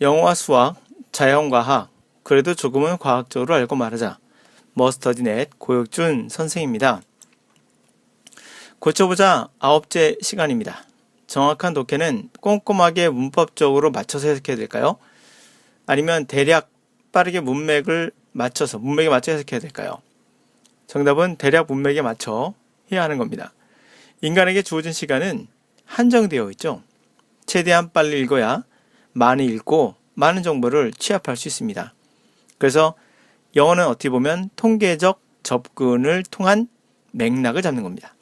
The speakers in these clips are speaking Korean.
영어와 수학, 자연과학, 그래도 조금은 과학적으로 알고 말하자. 머스터디넷 고혁준 선생입니다. 고쳐보자 9째 시간입니다. 정확한 독해는 꼼꼼하게 문법적으로 맞춰서 해석해야 될까요? 아니면 대략 빠르게 문맥에 맞춰 해석해야 될까요? 정답은 대략 문맥에 맞춰 해야 하는 겁니다. 인간에게 주어진 시간은 한정되어 있죠. 최대한 빨리 읽어야 많이 읽고 많은 정보를 취합할 수 있습니다. 그래서 영어는 어떻게 보면 통계적 접근을 통한 맥락을 잡는 겁니다.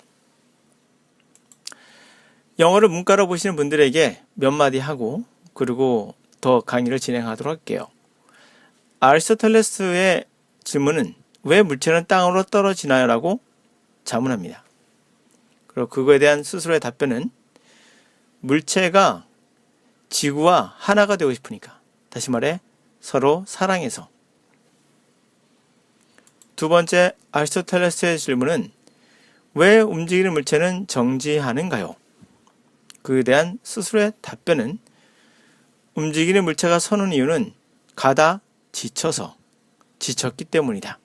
영어를 문과로 보시는 분들에게 몇 마디 하고 그리고 더 강의를 진행하도록 할게요. 아리스토텔레스의 질문은 왜 물체는 땅으로 떨어지나요? 라고 자문합니다. 그리고 그거에 대한 스스로의 답변은 물체가 지구와 하나가 되고 싶으니까, 다시 말해 서로 사랑해서. 두 번째 아리스토텔레스의 질문은 왜 움직이는 물체는 정지하는가요? 그에 대한 스스로의 답변은 움직이는 물체가 서는 이유는 가다 지쳤기 때문이다.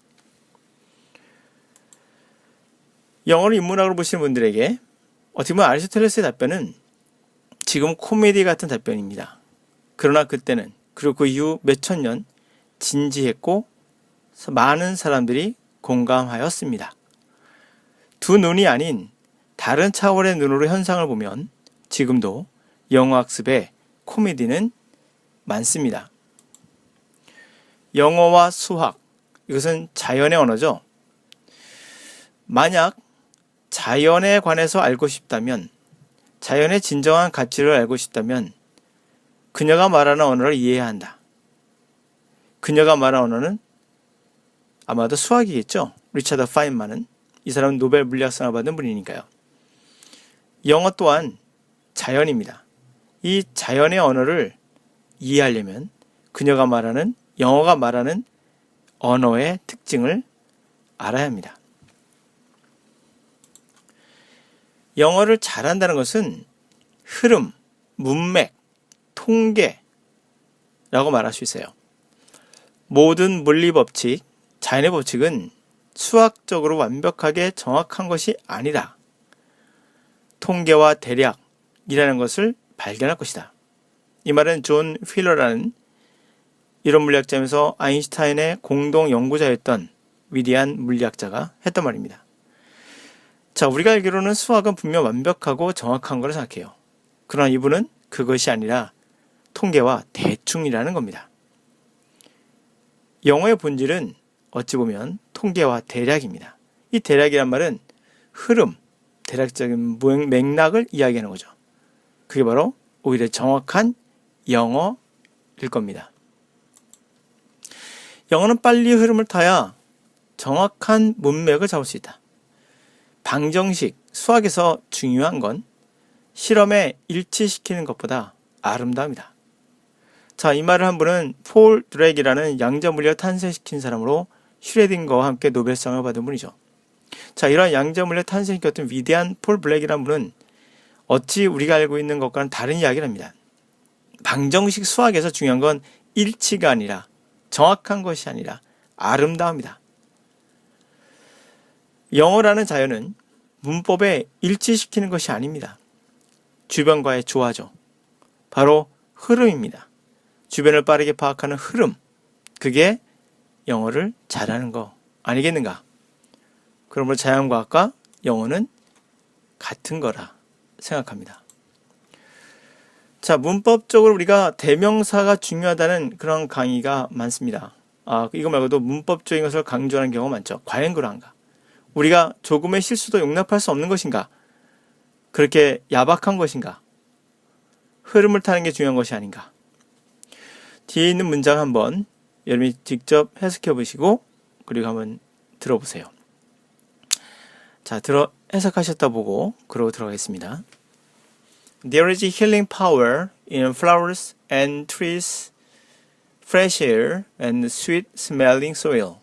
영어를 인문학으로 보시는 분들에게 어떻게 보면 아리스토텔레스의 답변은 지금 코미디 같은 답변입니다. 그러나 그때는, 그리고 그 이후 몇천 년 진지했고 많은 사람들이 공감하였습니다. 두 눈이 아닌 다른 차원의 눈으로 현상을 보면 지금도 영어 학습에 코미디는 많습니다. 영어와 수학, 이것은 자연의 언어죠. 만약 자연에 관해서 알고 싶다면, 자연의 진정한 가치를 알고 싶다면 그녀가 말하는 언어를 이해해야 한다. 그녀가 말하는 언어는 아마도 수학이겠죠. 리차드 파인만은. 이 사람은 노벨 물리학상을 받은 분이니까요. 영어 또한 자연입니다. 이 자연의 언어를 이해하려면 그녀가 말하는, 영어가 말하는 언어의 특징을 알아야 합니다. 영어를 잘한다는 것은 흐름, 문맥, 통계라고 말할 수 있어요. 모든 물리 법칙, 자연의 법칙은 수학적으로 완벽하게 정확한 것이 아니다. 통계와 대략이라는 것을 발견할 것이다. 이 말은 존 휠러라는 이론 물리학자면서 아인슈타인의 공동 연구자였던 위대한 물리학자가 했던 말입니다. 자, 우리가 알기로는 수학은 분명 완벽하고 정확한 거라 생각해요. 그러나 이분은 그것이 아니라 통계와 대충이라는 겁니다. 영어의 본질은 어찌 보면 통계와 대략입니다. 이 대략이란 말은 흐름, 대략적인 맥락을 이야기하는 거죠. 그게 바로 오히려 정확한 영어일 겁니다. 영어는 빨리 흐름을 타야 정확한 문맥을 잡을 수 있다. 방정식, 수학에서 중요한 건 실험에 일치시키는 것보다 아름다움이다. 자, 이 말을 한 분은 폴 드렉이라는 양자물리를 탄생시킨 사람으로 슈레딩거와 함께 노벨상을 받은 분이죠. 자, 이러한 양자물리를 탄생시켰던 위대한 폴 블랙이라는 분은 어찌 우리가 알고 있는 것과는 다른 이야기를 합니다. 방정식 수학에서 중요한 건 일치가 아니라, 정확한 것이 아니라 아름다움이다. 영어라는 자연은 문법에 일치시키는 것이 아닙니다. 주변과의 조화죠. 바로 흐름입니다. 주변을 빠르게 파악하는 흐름, 그게 영어를 잘하는 거 아니겠는가? 그러므로 자연과학과 영어는 같은 거라 생각합니다. 자, 문법적으로 우리가 대명사가 중요하다는 그런 강의가 많습니다. 이거 말고도 문법적인 것을 강조하는 경우가 많죠. 과연 그러한가? 우리가 조금의 실수도 용납할 수 없는 것인가? 그렇게 야박한 것인가? 흐름을 타는 게 중요한 것이 아닌가? 뒤에 있는 문장 한번 여러분이 직접 해석해 보시고 그리고 한번 들어보세요. 자, 해석하셨다 보고 그러고 들어가겠습니다. There is healing power in flowers and trees, fresh air and sweet smelling soil.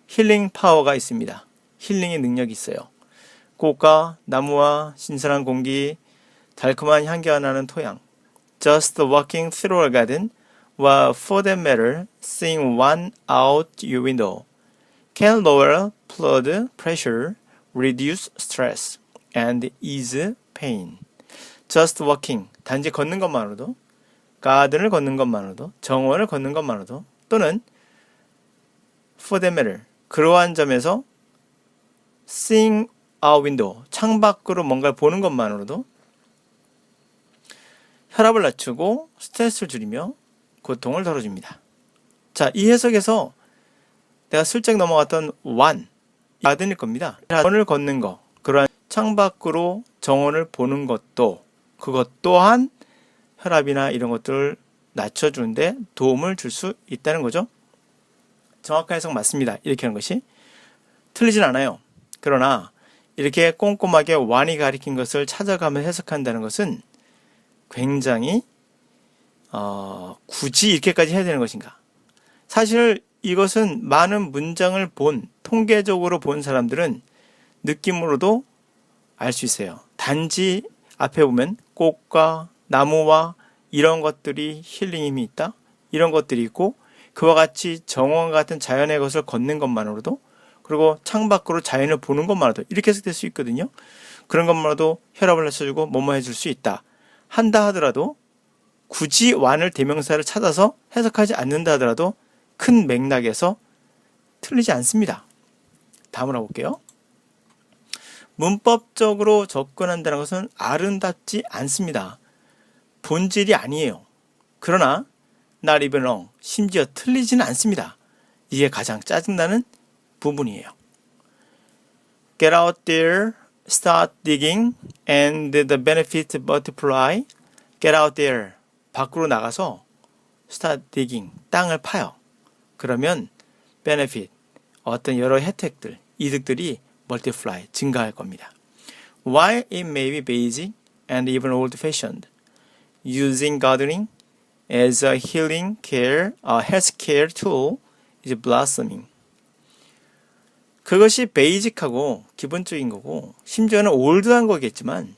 힐링 파워가 있습니다. 힐링의 능력이 있어요. 꽃과 나무와 신선한 공기, 달콤한 향기가 나는 토양. Just walking through a garden or for that matter, seeing one out your window can lower blood pressure, reduce stress, and ease pain. Just walking, 단지 걷는 것만으로도, 가든을 걷는 것만으로도, 정원을 걷는 것만으로도, 또는 for that matter, 그러한 점에서 seeing out window, 창밖으로 뭔가를 보는 것만으로도 혈압을 낮추고 스트레스를 줄이며 고통을 덜어줍니다. 자, 이 해석에서 내가 슬쩍 넘어갔던 one, 가든일 겁니다. 정원을 걷는 거, 그러한 창밖으로 정원을 보는 것도 그것 또한 혈압이나 이런 것들을 낮춰주는데 도움을 줄 수 있다는 거죠. 정확한 해석 맞습니다. 이렇게 하는 것이 틀리진 않아요. 그러나 이렇게 꼼꼼하게 one이 가리킨 것을 찾아가며 해석한다는 것은 굉장히 굳이 이렇게까지 해야 되는 것인가? 사실 이것은 많은 문장을 통계적으로 본 사람들은 느낌으로도 알 수 있어요. 단지 앞에 보면 꽃과 나무와 이런 것들이 힐링 힘이 있다. 이런 것들이 있고 그와 같이 정원 같은 자연의 것을 걷는 것만으로도 그리고 창밖으로 자연을 보는 것만으로도 이렇게 해석될 수 있거든요. 그런 것만으로도 혈압을 낮춰주고 뭐뭐 해줄 수 있다. 한다 하더라도 굳이 완을 대명사를 찾아서 해석하지 않는다 하더라도 큰 맥락에서 틀리지 않습니다. 다음으로 볼게요. 문법적으로 접근한다는 것은 아름답지 않습니다. 본질이 아니에요. 그러나 not even wrong, 심지어 틀리지는 않습니다. 이게 가장 짜증나는 부분이에요. Get out there, start digging, and the benefits multiply. Get out there, 밖으로 나가서 start digging, 땅을 파요. 그러면 benefit, 어떤 여러 혜택들, 이득들이 multiply, 증가할 겁니다. While it may be basic and even old-fashioned, using gardening as a healing care, a health care tool is blossoming. 그것이 베이직하고 기본적인 거고 심지어는 올드한 거겠지만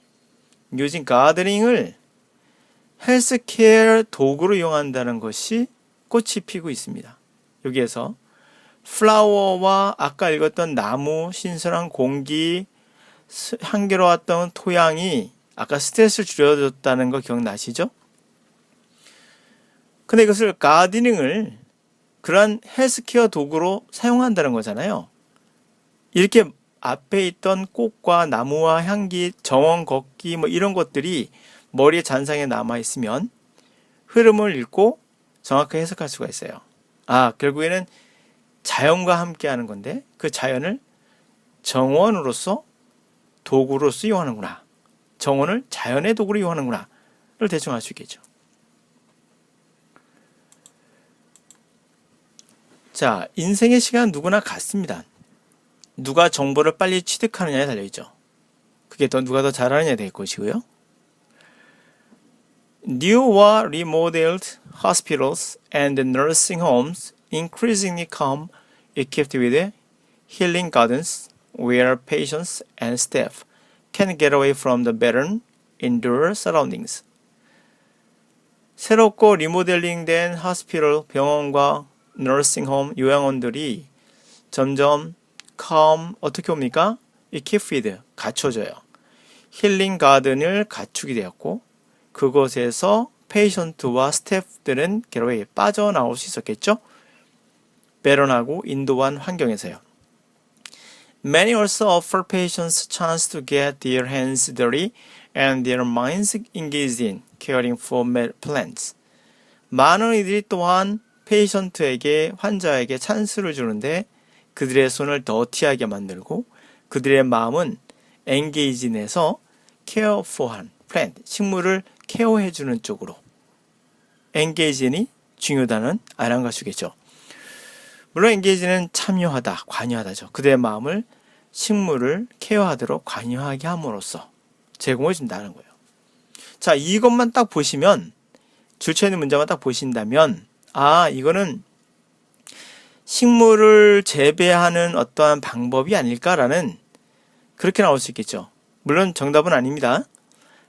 요즘 가드닝을 헬스케어 도구로 이용한다는 것이 꽃이 피고 있습니다. 여기에서 플라워와 아까 읽었던 나무, 신선한 공기, 향기로웠던 토양이 아까 스트레스를 줄여줬다는 거 기억나시죠? 근데 이것을 가드닝을 그러한 헬스케어 도구로 사용한다는 거잖아요. 이렇게 앞에 있던 꽃과 나무와 향기, 정원 걷기 뭐 이런 것들이 머리에 잔상에 남아있으면 흐름을 읽고 정확하게 해석할 수가 있어요. 아, 결국에는 자연과 함께 하는 건데 그 자연을 정원으로서 도구로서 이용하는구나. 정원을 자연의 도구로 이용하는구나. 를 대충 알 수 있겠죠. 자, 인생의 시간은 누구나 같습니다. 누가 정보를 빨리 취득하느냐에 달려있죠. 그게 누가 더 잘하느냐에 될 것이고요. Newer remodeled hospitals and nursing homes increasingly come equipped with healing gardens where patients and staff can get away from the barren indoor surroundings. 새롭고 리모델링된 하스피럴, 병원과 너싱홈, 요양원들이 점점 어떻게 옵니까? equipped with, 갖춰져요. 힐링 가든을 갖추게 되었고 그곳에서 페이션트와 스태프들은 게러웨이 빠져나올 수 있었겠죠? 배런하고 인도한 환경에서요. Many also offer patients chance to get their hands dirty and their minds engaged in caring for plants. 많은 이들이 또한 페이션트에게, 환자에게 찬스를 주는데 그들의 손을 더티하게 만들고 그들의 마음은 엔게이진에서 케어 포한 플랜트, 식물을 케어해주는 쪽으로 엔게이진이 중요하다는 알아가시겠죠. 물론 엔게이진은 참여하다, 관여하다죠. 그들의 마음을 식물을 케어하도록 관여하게 함으로써 제공해 준다는 거예요. 자, 이것만 딱 보시면 줄쳐 있는 문장만 딱 보신다면 아, 이거는 식물을 재배하는 어떠한 방법이 아닐까라는 그렇게 나올 수 있겠죠. 물론 정답은 아닙니다.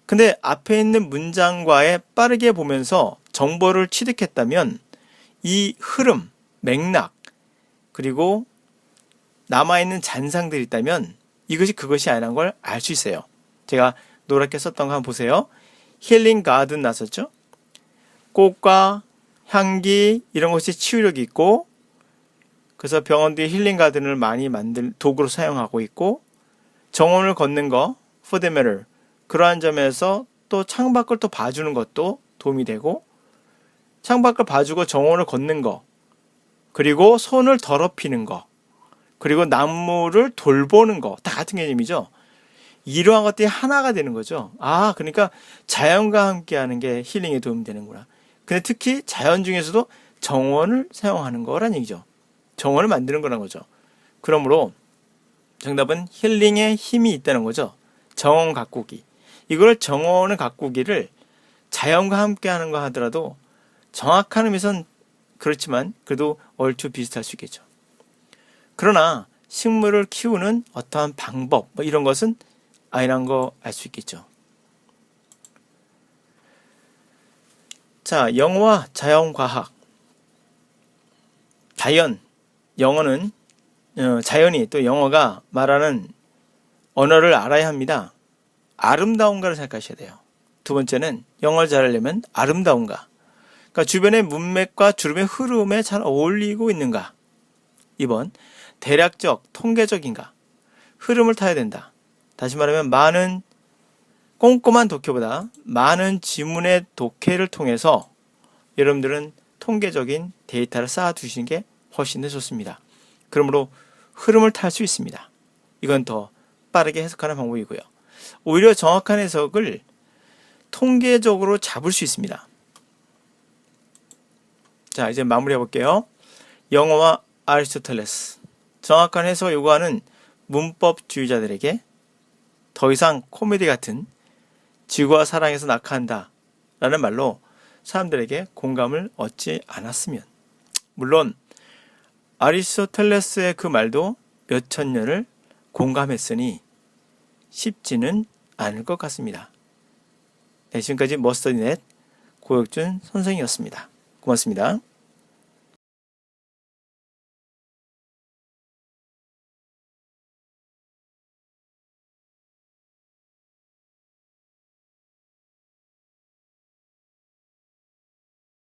근데 앞에 있는 문장과에 빠르게 보면서 정보를 취득했다면 이 흐름, 맥락, 그리고 남아있는 잔상들이 있다면 이것이 그것이 아니라는 걸 알 수 있어요. 제가 노랗게 썼던 거 한번 보세요. 힐링 가든 나섰죠? 꽃과 향기 이런 것이 치유력이 있고, 그래서 병원들이 힐링 가든을 많이 만들 도구로 사용하고 있고, 정원을 걷는 거, for the matter, 그러한 점에서 또 창밖을 또 봐주는 것도 도움이 되고, 창밖을 봐주고 정원을 걷는 거, 그리고 손을 더럽히는 거, 그리고 나무를 돌보는 거, 다 같은 개념이죠. 이러한 것들이 하나가 되는 거죠. 아, 그러니까 자연과 함께 하는 게 힐링에 도움이 되는구나. 근데 특히 자연 중에서도 정원을 사용하는 거란 얘기죠. 정원을 만드는 거란 거죠. 그러므로 정답은 힐링에 힘이 있다는 거죠. 정원 가꾸기. 이걸 정원을 가꾸기를 자연과 함께 하는 거 하더라도 정확한 의미에서는 그렇지만 그래도 얼추 비슷할 수 있겠죠. 그러나 식물을 키우는 어떠한 방법, 뭐 이런 것은 아니란 거 알 수 있겠죠. 자, 영어와 자연과학. 영어는 자연이 또 영어가 말하는 언어를 알아야 합니다. 아름다운가를 생각하셔야 돼요. 두 번째는 영어를 잘하려면 아름다운가. 그러니까 주변의 문맥과 주름의 흐름에 잘 어울리고 있는가. 2번, 대략적, 통계적인가. 흐름을 타야 된다. 다시 말하면 많은 꼼꼼한 독해보다 많은 지문의 독해를 통해서 여러분들은 통계적인 데이터를 쌓아두시는 게 훨씬 더 좋습니다. 그러므로 흐름을 탈 수 있습니다. 이건 더 빠르게 해석하는 방법이고요. 오히려 정확한 해석을 통계적으로 잡을 수 있습니다. 자, 이제 마무리해 볼게요. 영어와 아리스토텔레스. 정확한 해석을 요구하는 문법주의자들에게 더 이상 코미디 같은 지구와 사랑에서 낙하한다 라는 말로 사람들에게 공감을 얻지 않았으면, 물론 아리스토텔레스의 그 말도 몇천 년을 공감했으니 쉽지는 않을 것 같습니다. 네, 지금까지 머스터디넷 고혁준 선생이었습니다. 고맙습니다.